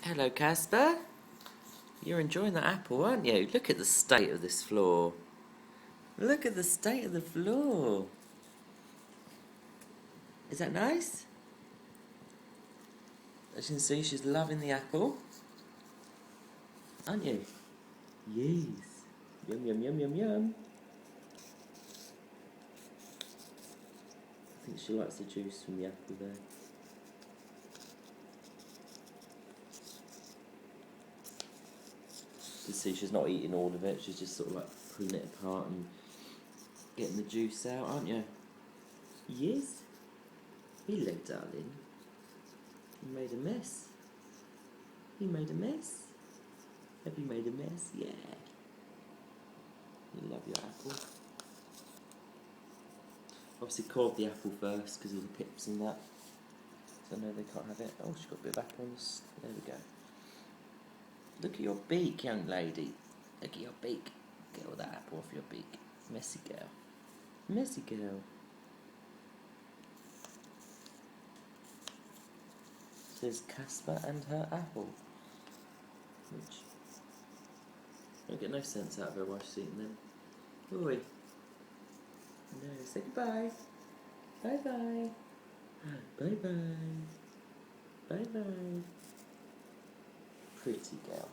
Hello, Casper. You're enjoying that apple, aren't you? Look at the state of this floor. Look at the state of the floor. Is that nice? As you can see, she's loving the apple. Aren't you? Yes. Yum, yum, yum, yum, yum. I think she likes the juice from the apple there. You see, she's not eating all of it. She's just sort of like pulling it apart and getting the juice out, aren't you? Yes. Hello, darling. You made a mess. You made a mess. Have you made a mess? Yeah. You love your apple. Obviously cored the apple first because of the pips and that. So no, they can't have it. Oh, she's got a bit of apple on this. There we go. Look at your beak, young lady. Look at your beak. Get all that apple off your beak. Messy girl. Messy girl. There's Casper and her apple. Which I don't get no sense out of her while she's eating them. Oi. No, say goodbye. Bye bye. Bye bye. Bye bye. Pretty girl.